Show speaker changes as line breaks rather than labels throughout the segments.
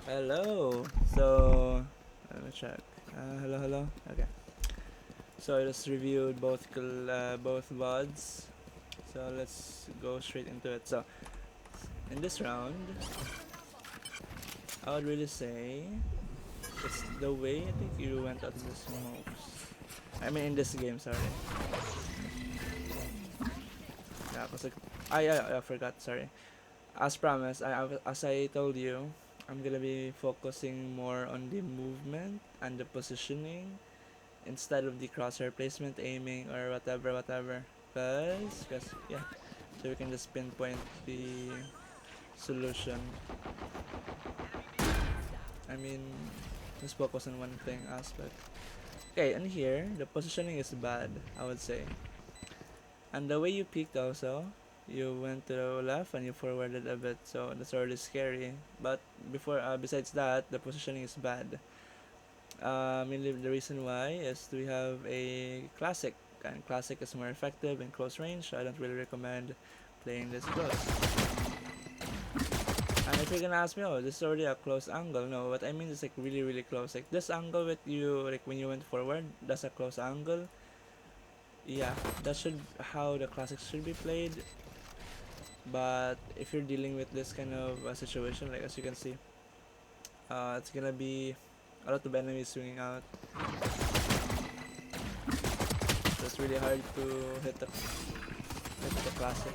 Hello. Let me check. Hello. Okay. So I just reviewed both VODs. So let's go straight into it. So in this round, I would really say it's the way I think you went out the smokes. I mean in this game, sorry. Yeah, cause like I forgot. Sorry. As promised, as I told you, I'm gonna be focusing more on the movement and the positioning instead of the crosshair placement, aiming, or whatever. Cause yeah, so we can just pinpoint the solution. I mean, just focus on one thing aspect. Okay, and here the positioning is bad, I would say, and the way you peeked also. You went to the left and you forwarded a bit, so that's already scary. But besides that, the positioning is bad. Mainly the reason why is we have a classic, and classic is more effective in close range. So I don't really recommend playing this close. And if you're gonna ask me, oh, this is already a close angle. No, what I mean is like really close. Like this angle with you, like when you went forward, that's a close angle. Yeah, that should how the classics should be played. But if you're dealing with this kind of situation, like as you can see, it's gonna be a lot of enemies swinging out. So it's really hard to hit the classic,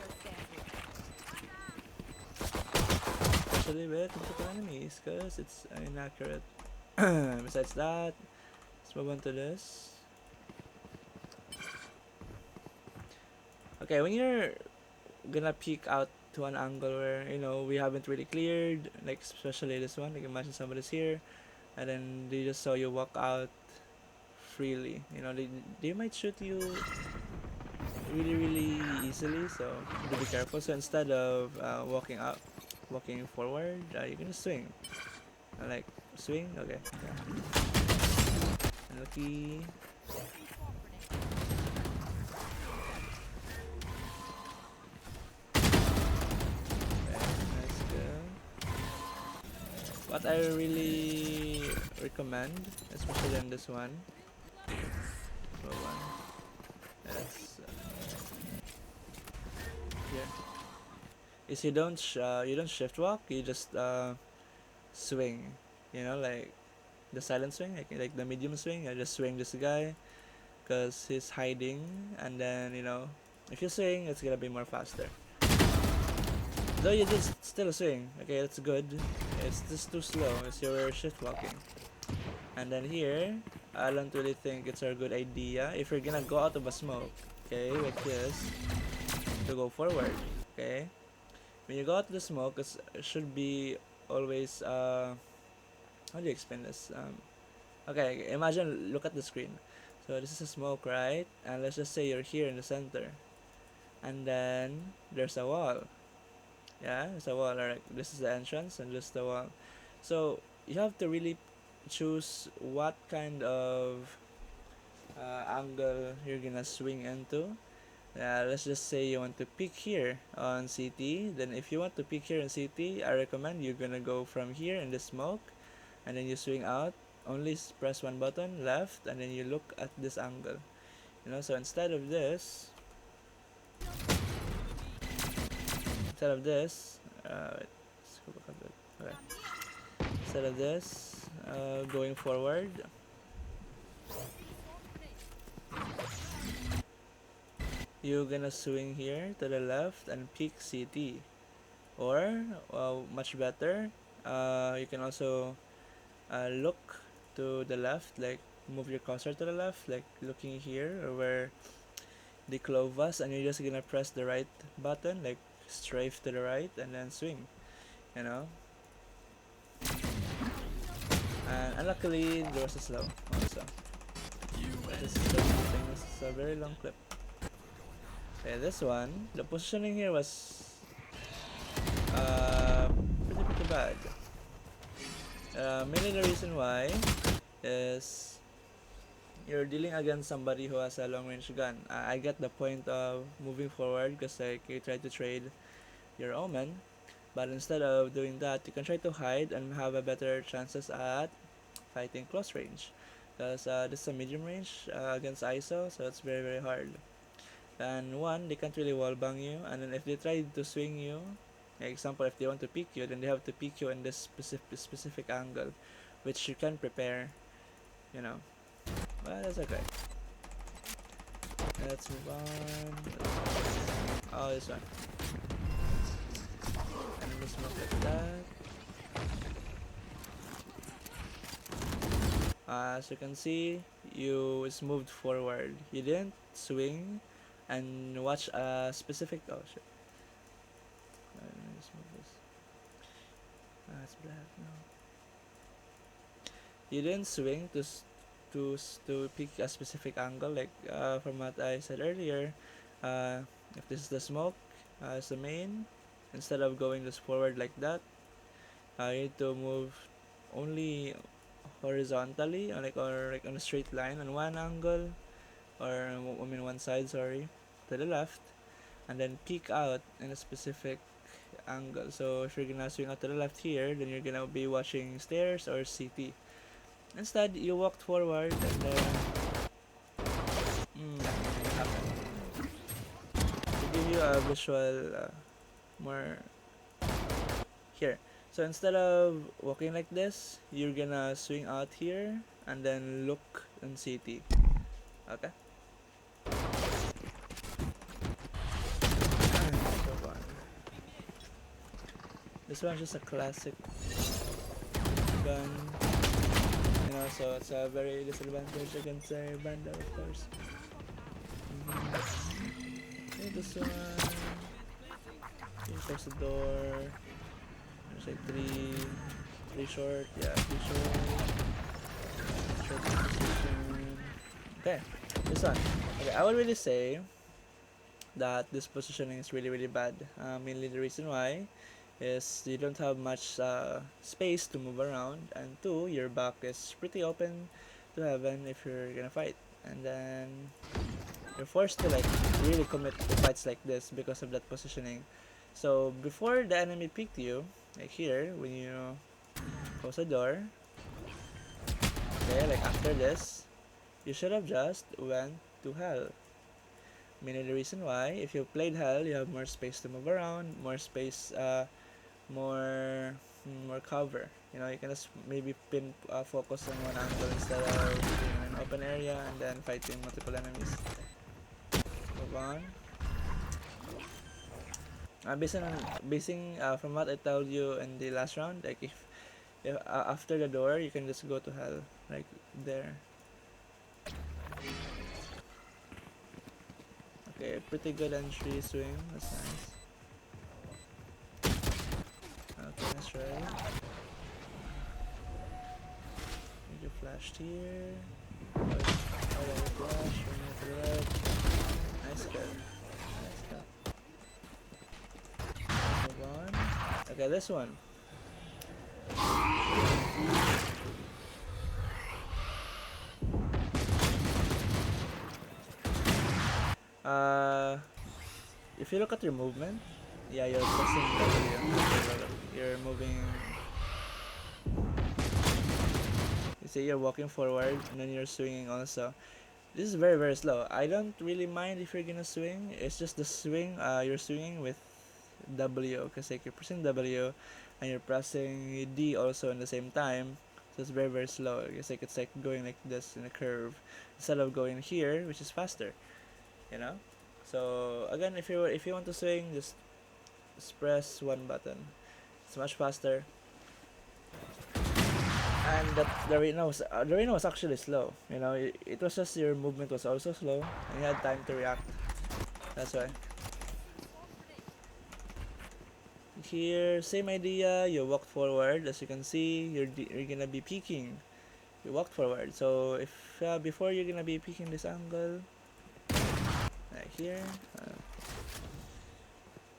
especially with multiple enemies, because it's inaccurate. Besides that, let's move on to this. Okay, when you're gonna peek out to an angle where we haven't really cleared, like especially this one, like imagine somebody's here, and then they just saw you walk out freely. They might shoot you really easily, so do be careful. So instead of walking forward, you're gonna swing. Like swing, okay. Yeah. Unlucky. Okay, let's go. What I really recommend, especially in this one, slow one, is here. Is you don't shift walk, you just swing. Like the silent swing, like the medium swing. I just swing this guy because he's hiding, and then if you swing, it's gonna be more faster. Though you did still swing, okay, that's good. It's just too slow. It's your shift walking. And then here, I don't really think it's a good idea if you're gonna go out of a smoke, okay, like this, to go forward, okay. When you go out of the smoke, it should be always how do you explain this? Okay, imagine, look at the screen. So this is a smoke, right? And let's just say you're here in the center, and then there's a wall. Yeah, there's a wall. Alright, this is the entrance, and just the wall. So you have to really choose what kind of angle you're gonna swing into. Let's just say you want to peek here on CT. Then if you want to peek here on CT, I recommend you're gonna go from here in the smoke, and then you swing out. Only press one button left, and then you look at this angle. So instead of this, wait, let's go back a bit. Okay. Instead of this, going forward, you're gonna swing here to the left and peek CT. Or, much better, you can also look to the left, like move your cursor to the left, like looking here or where the clove was, and you're just gonna press the right button, like strafe to the right, and then swing. You know. And unluckily, there was a slow also. This is a very long clip. Okay, this one, the positioning here was uh, pretty bad. Mainly the reason why is you're dealing against somebody who has a long range gun. I get the point of moving forward because like you try to trade your omen, But instead of doing that, you can try to hide and have a better chances at fighting close range. Because this is a medium range against ISO, so it's very very hard. And one, they can't really wallbang you, and then if they try to swing you, like example, if they want to pick you, then they have to pick you in this specific angle, which you can prepare, you know. But that's okay. Let's move on. Oh, this one. And just move like that. As you can see, you is moved forward. You didn't swing and watch a specific. Oh shit! Let me just move this. It's black now. You didn't swing to pick a specific angle, like from what I said earlier. If this is the smoke, it's the main. Instead of going just forward like that, you need to move only horizontally, or like on a straight line on one angle, or I mean one side, sorry, to the left, and then peek out in a specific angle. So if you're gonna swing out to the left here, then you're gonna be watching stairs or CT. Instead, you walked forward and then to give you a visual more here. So instead of walking like this, you're gonna swing out here and then look in CT. Okay. This one's just a classic gun, you know, so it's a very disadvantage against a Vandal, of course. Okay, this one. Here, close the door. There's like three short, yeah, three short position. Okay, this one. Okay, I would really say that this positioning is really really bad. Mainly the reason why is you don't have much space to move around, and two, your back is pretty open to heaven if you're gonna fight, and then you're forced to like really commit to fights like this because of that positioning. So before the enemy picked you, like here, when you close the door, okay, like after this, you should have just went to hell. Meaning the reason why, if you played hell, you have more space to move around, more space, more cover. You know, you can just maybe focus on one angle instead of being in an open area and then fighting multiple enemies. Move on. Basing from what I told you in the last round, like if after the door, you can just go to hell, like there. Okay, pretty good entry swing. That's nice. Okay, let's try. You flashed here. Flash. To the right. Nice cut. Nice cut. Move on. Okay, this one. If you look at your movement, yeah, you're pressing W. You're moving. You see, you're walking forward and then you're swinging also. This is very very slow. I don't really mind if you're gonna swing. It's just the swing. You're swinging with W, because like you're pressing W and you're pressing D also in the same time. So it's very very slow. It's like going like this in a curve instead of going here, which is faster. You know. So again, if you want to swing, just press one button. It's much faster. And the arena was actually slow. You know, it was just your movement was also slow, and you had time to react. That's why. Here, same idea. You walked forward. As you can see, you're gonna be peeking. You walked forward. So if before you're gonna be peeking this angle, like here.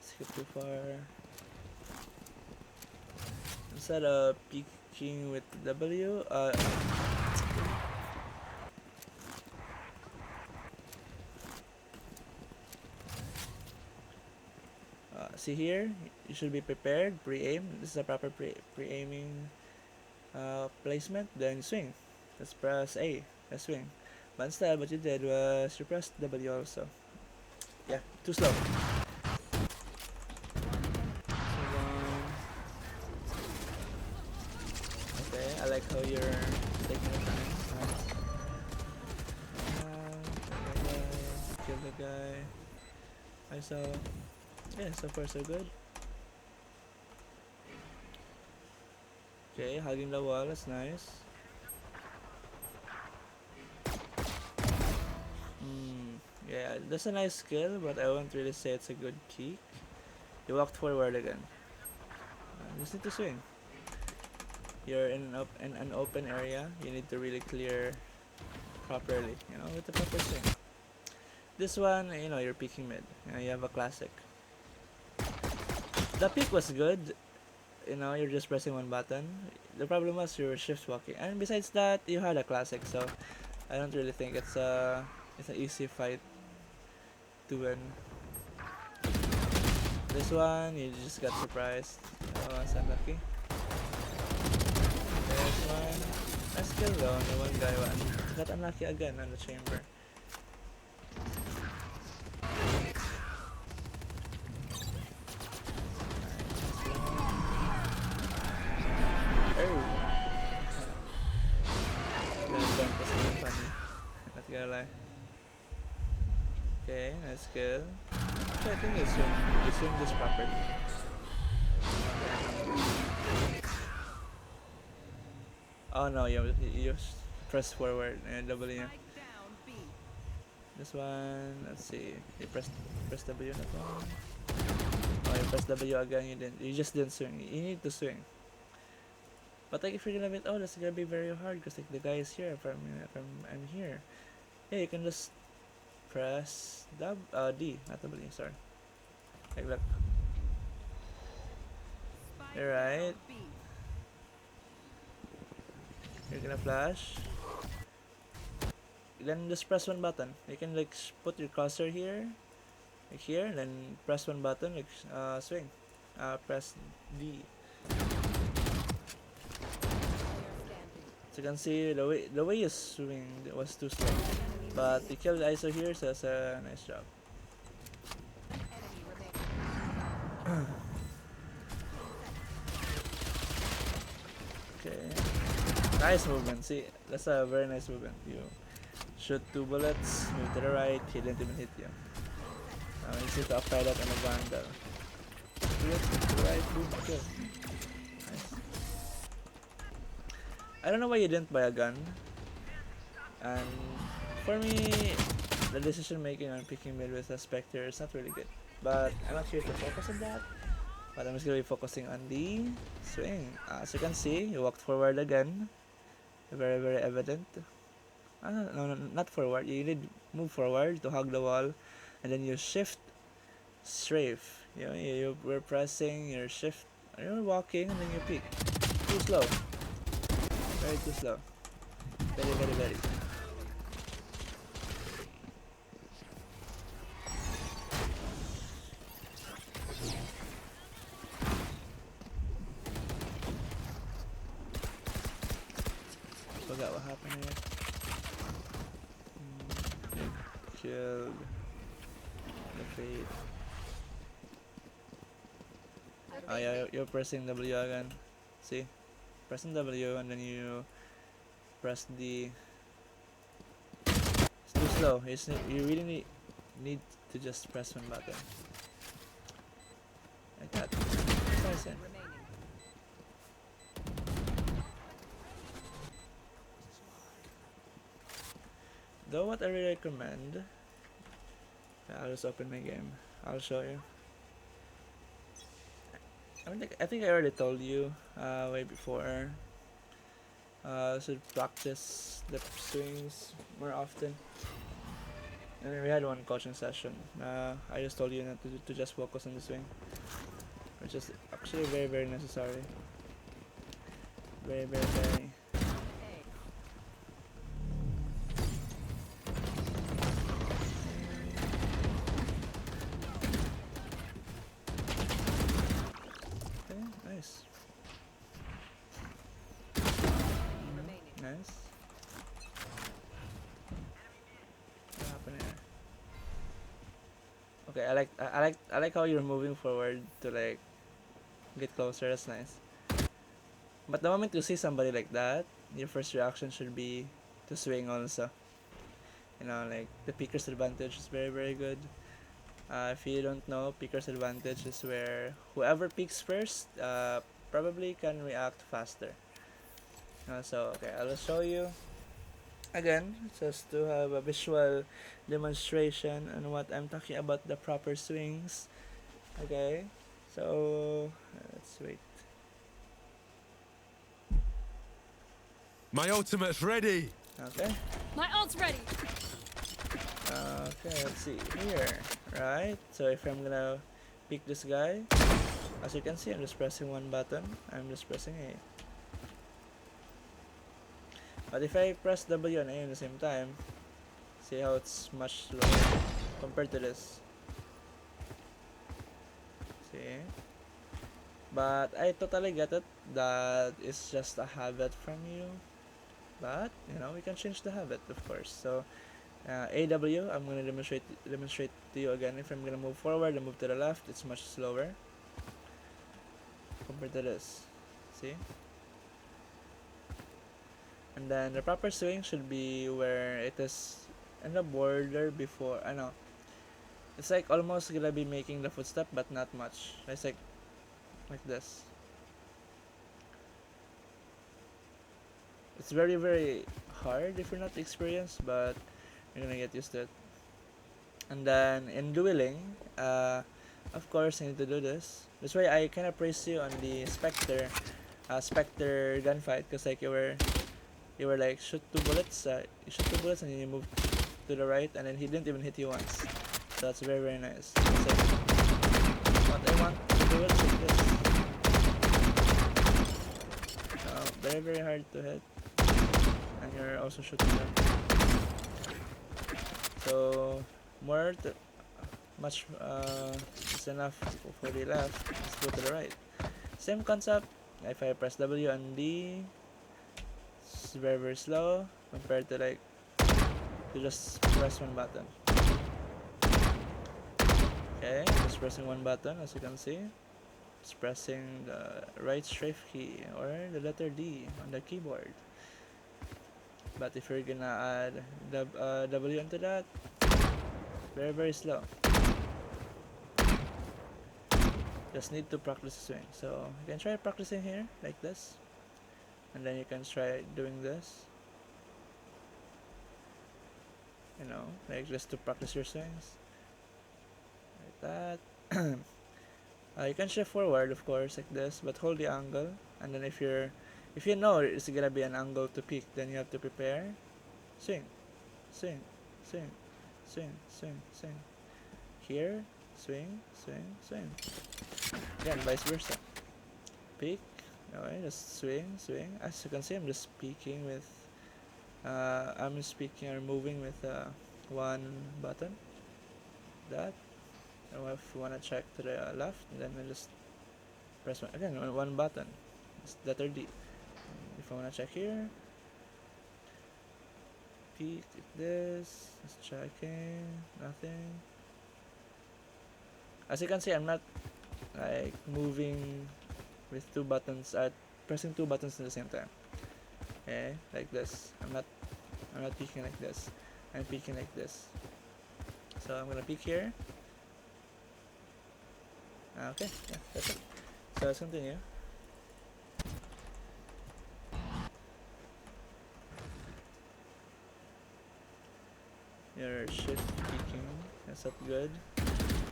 Skip too far. Instead of peeking with W, see here, you should be prepared, pre-aim. This is a proper pre-aiming placement. Then swing. Let's press A. Let's swing. But instead, what you did was you pressed W also. Yeah, too slow. Okay, I like how you're taking your time. Kill the guy. I saw. Yeah, so far so good. Okay, hugging the wall, that's nice. Yeah, that's a nice skill, but I won't really say it's a good peek. You walked forward again. You just need to swing. You're in an open area. You need to really clear properly, you know, with the proper swing. This one, you know, you're peeking mid. You have a classic. The peek was good. You know, you're just pressing one button. The problem was you were shift walking, and besides that, you had a classic. So I don't really think it's an easy fight to win. This one, you just got surprised. Oh, it's unlucky. This one, nice kill though. Only one guy got unlucky again on the chamber. Not gonna lie. Okay, nice kill. Actually, I think you swing this properly. Oh no, you press forward and W. This one, let's see. You press W na to. Oh, you press W again. You just didn't swing. You need to swing. But like if you're gonna be, oh, that's gonna be very hard because like the guy is here. If I'm here, yeah, you can just press D, not W. Sorry. Like look. Alright. You're gonna flash. Then just press one button. You can like put your cursor here, like here, then press one button, like swing. Press D. So you can see the way you swing was too slow, but you killed ISO here, so that's a nice job. Okay, nice movement. See, that's a very nice movement. You shoot 2 bullets, move to the right, he didn't even hit you. You just need to apply that on a vandal. 2 bullets, move to the right, boom, kill. Nice. I don't know why you didn't buy a gun. And for me, the decision making on picking mid with a Spectre is not really good. But I'm not here to focus on that. But I'm just gonna be focusing on the swing. As you can see, you walked forward again. Very, very evident. No, not forward. You need move forward to hug the wall, and then you shift, strafe. You know, you were pressing your shift. You're walking, and then you peek. Too slow. Very too slow. Very, very, very. Forgot what happened here. Killed the fate. Oh yeah, you're pressing W again. See? Pressing W and then you press D. It's too slow. You really need to just press one button. Like that. That's nice. Though what I really recommend, I'll just open my game. I'll show you. I think I already told you way before. Should practice the swings more often. And we had one coaching session. I just told you not to just focus on the swing, which is actually very, very necessary. Very, very, very. nice. What happened here? Okay, I like how you're moving forward to like get closer. That's nice. But the moment you see somebody like that, your first reaction should be to swing also. You know, like the peeker's advantage is very very good. If you don't know, peeker's advantage is where whoever peeks first probably can react faster. So okay, I'll show you again just to have a visual demonstration on what I'm talking about, the proper swings. Okay, so let's wait.
My ultimate's ready.
Okay.
My ult's ready.
Okay, let's see here. Right. So if I'm gonna pick this guy, as you can see, I'm just pressing one button. I'm just pressing A. But if I press W and A at the same time, see how it's much slower compared to this. See? But I totally get it. That is just a habit from you. But you know, we can change the habit, of course. So AW, I'm gonna demonstrate to you again. If I'm gonna move forward and move to the left, it's much slower compared to this. See? And then the proper swing should be where it is in the border before. I know. It's like almost gonna be making the footstep, but not much. It's like this. It's very very hard if you're not experienced, but you're gonna get used to it. And then in dueling, of course you need to do this. That's why I kind of praise you on the Spectre gunfight, because like you were like shoot two bullets, you shoot two bullets and then you move to the right, and then he didn't even hit you once. So that's very very nice. So what I want to do is like this. Very very hard to hit, and you're also shooting them. So much is enough for the left. Let's go to the right. Same concept. If I press W and D, it's very very slow compared to like you just press one button. Okay, just pressing one button, as you can see. Just pressing the right strafe key or the letter D on the keyboard. But if you're gonna add the W into that, very very slow. Just need to practice the swing. So you can try practicing here like this, and then you can try doing this. You know, like just to practice your swings like that. You can shift forward, of course, like this, but hold the angle. And then if you know it's gonna be an angle to peak, then you have to prepare. Swing, swing, swing, swing, swing, swing. Here, swing, swing, swing. Again, vice versa. Peak. Okay, just swing, swing. As you can see, I'm just peaking with. I'm just peaking or moving with one button. That. And if you wanna check to the left, then I just press one button. It's letter D. If I wanna check here, peek like this, just checking, nothing. As you can see, I'm not like moving with two buttons, pressing two buttons at the same time. Okay, like this. I'm not peeking like this. I'm peeking like this. So I'm gonna peek here. Okay, yeah, that's it. So let's continue. Your shift peeking, that's not good.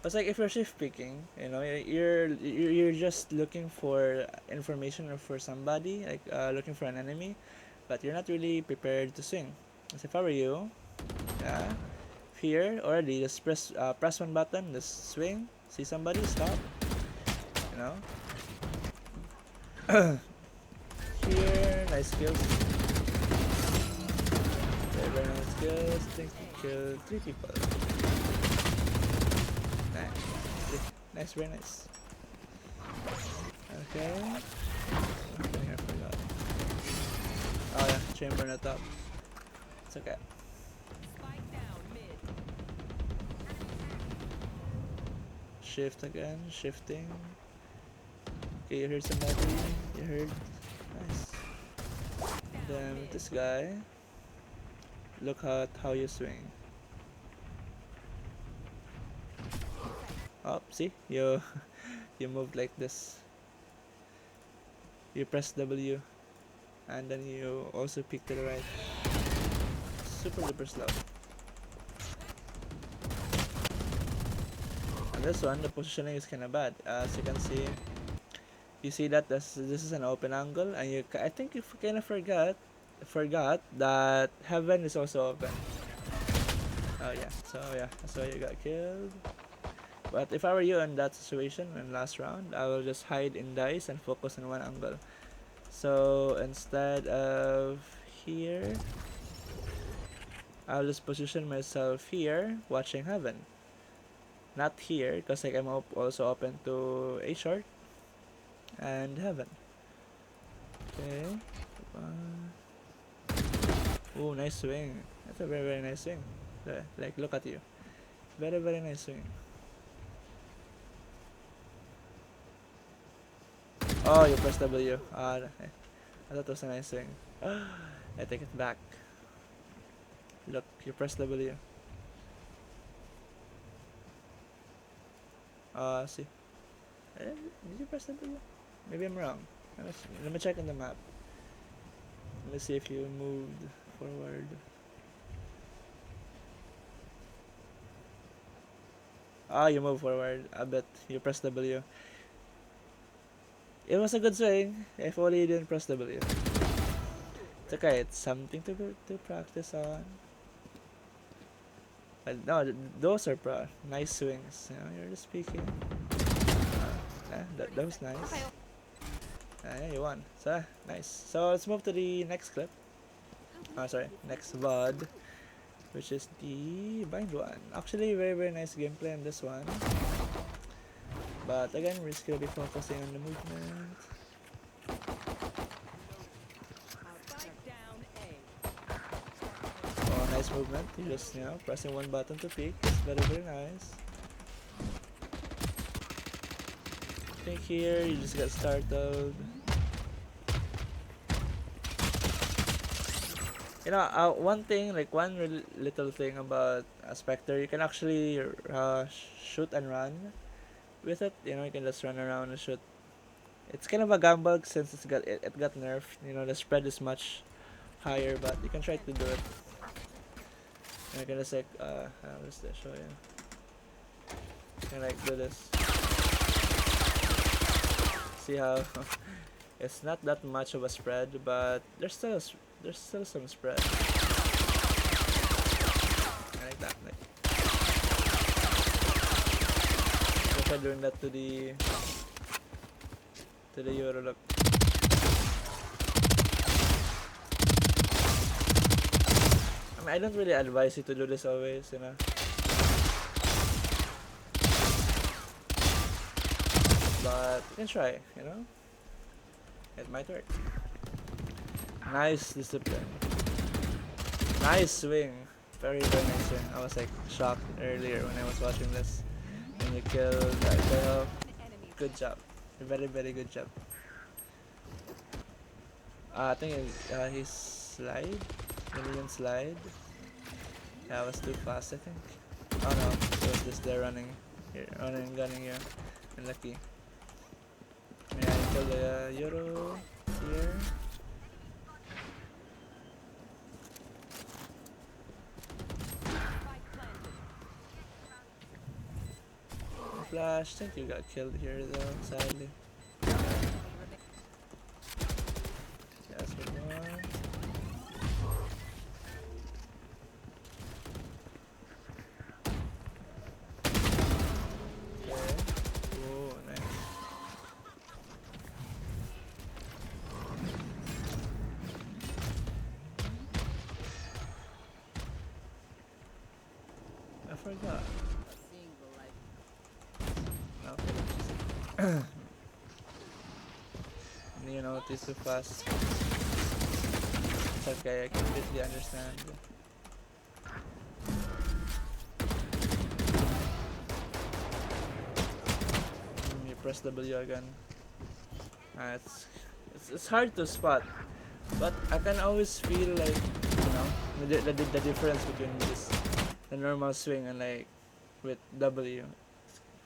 It's like if you're shift picking, you know, you're just looking for information or for somebody, like looking for an enemy, but you're not really prepared to swing. As if I were you, yeah, here already, just press one button, just swing, see somebody, stop, you know. Here, nice kills. Very, very nice kills. I think we killed 3 people. Nice, very nice. Okay. I forgot. Oh yeah, Chamber na top. It's okay. Shift again, shifting. Okay, you heard somebody. You heard. Nice. Then with this guy, look at how you swing. Oh, see? You you moved like this. You press W and then you also peek to the right. Super duper slow. And this one, the positioning is kinda bad. As you can see, you see that this is an open angle, and I think you kinda forgot that heaven is also open. Oh yeah, so yeah, that's why you got killed. But if I were you in that situation in last round, I will just hide in dice and focus on one angle. So instead of here, I'll just position myself here, watching heaven. Not here, because like I'm also open to a short and heaven. Okay. Oh, nice swing. That's a very nice swing. Like, look at you. Very nice swing. Oh, you pressed W. I thought it was a nice swing. I take it back. Look, you pressed W. See. Did you press W? Maybe I'm wrong. Let me check on the map. Let me see if you moved forward. You moved forward. I bet you pressed W. It was a good swing. If only you didn't press W. It's okay. It's something to practice on. But no, those are nice swings. You know, you're just speaking. That was nice. Yeah, you won. So nice. So let's move to the next clip. Sorry, next VOD, which is the bind one. Actually, very nice gameplay on this one. But again, we're just gonna be focusing on the movement. Oh, nice movement. You just, pressing one button to peek. It's very nice. I think here you just get started. One thing, like one little thing about Spectre, you can actually shoot and run with it. You can just run around and shoot. It's kind of a gamble since it got nerfed. The spread is much higher, but you can try to do it. And you can just like how does that show you? You can like do this. See how it's not that much of a spread, but there's still some spread. I like that. Like, try doing that to the Euro. Look. I mean, I don't really advise you to do this always, but you can try, It might work. Nice discipline. Nice swing. Very nice swing. I was like shocked earlier when I was watching this. And you killed that girl. Good job. Very good job. I think his slide. Million slide. Yeah, I was too fast, I think. Oh no, it was just there running and gunning here. And lucky. Yeah, I killed the Euro here. Flash, I think you got killed here though, sadly. Yes, good one. Okay. Oh, nice. I forgot. You know, it is too fast. So Okay, I completely understand. You press W again. It's hard to spot, but I can always feel like, the difference between this the normal swing and like with W.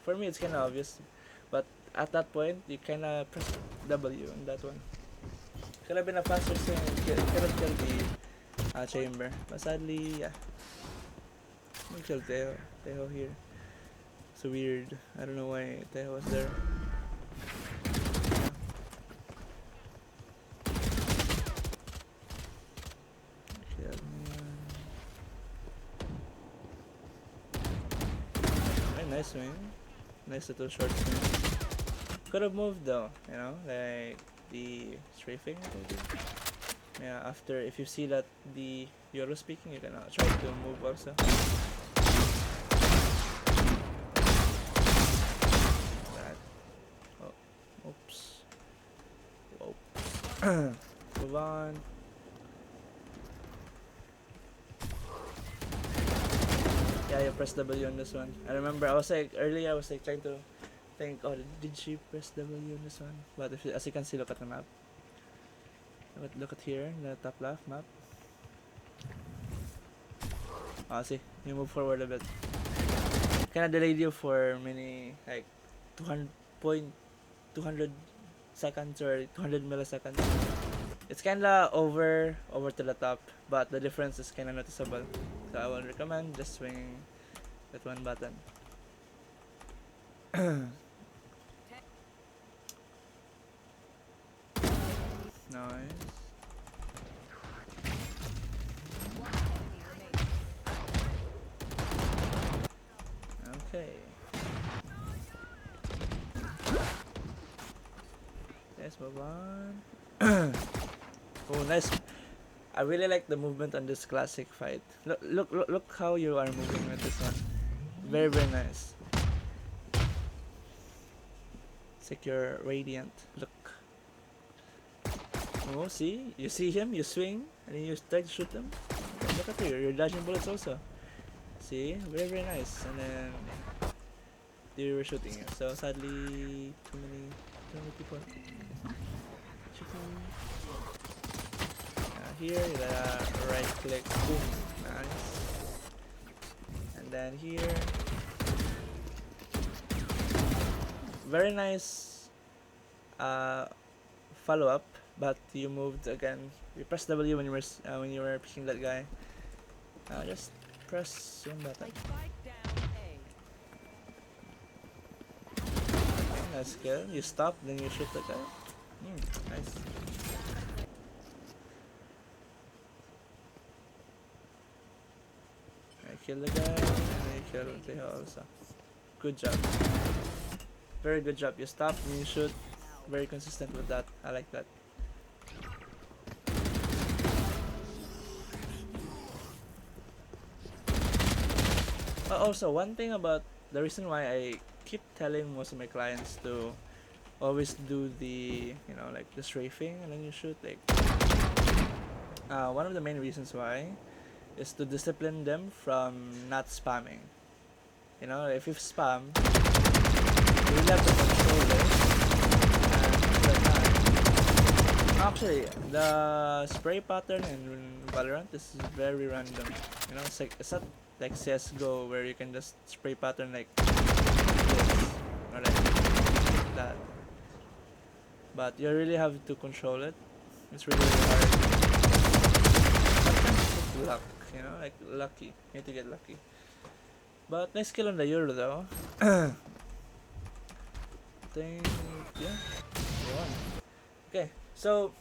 For me, it's kind of obvious, but at that point, you kind of press W on that one. Could have been a faster swing. Could have killed the chamber, but sadly, yeah, we killed Teho. Teho here. It's weird. I don't know why Teho was there. Nice swing. Nice little short swing. Could have moved though, like the strafing maybe. Yeah, after if you see that the Euro speaking, you can try to move also. That. Oh, oops. Oops. Move on. Yeah, you press W on this one. I remember I was like earlier I was like trying to think, oh, did she press W on this one? But if as you can see, look at the map. Look at here, the top left map. See, you move forward a bit. Kinda delayed you for many, like 200 seconds or 200 milliseconds. It's kinda over to the top, but the difference is kinda noticeable. So I will recommend just swinging that one button. Nice. Okay. Let's move on. Oh, nice. I really like the movement on this classic fight. Look how you are moving with this one. Very nice. It's like you're radiant. Look. Oh, see? You see him, you swing, and then you try to shoot him. And look at you, you're dodging bullets also. See? Very nice. And then they were shooting you. So sadly, too many people shooting. Here, you gotta right click, boom, nice. And then here, very nice follow up, but you moved again. You press W when you were picking that guy. Just press one button. Okay, nice kill. You stop, then you shoot the guy. Nice. Kill the guy, and then you kill the also. Good job. Very good job. You stop and you shoot. Very consistent with that. I like that. Also, one thing about the reason why I keep telling most of my clients to always do the, like the strafing and then you shoot, like, one of the main reasons why is to discipline them from not spamming. If you spam, you will have to control it. And actually, the spray pattern in Valorant is very random. It's not like CSGO where you can just spray pattern like this or like that. But you really have to control it. It's really hard. Sometimes luck. Like lucky. You need to get lucky. But nice kill on the Euro though. Think, yeah. Okay, so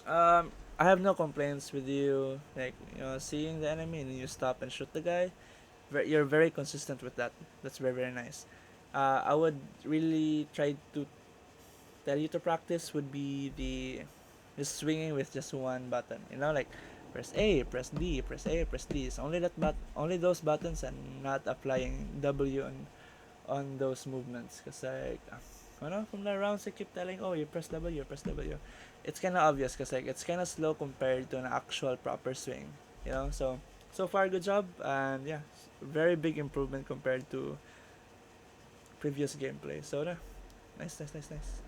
I have no complaints with you. Like seeing the enemy and you stop and shoot the guy. You're very consistent with that. That's very nice. I would really try to tell you to practice would be the swinging with just one button. Like press A, press D, press A, press D. It's only only those buttons and not applying W on those movements. Cause like From the rounds they keep telling, oh, you press W, press W. It's kind of obvious because like it's kind of slow compared to an actual proper swing. So far good job, and yeah, very big improvement compared to previous gameplay. So nice, nice, nice, nice.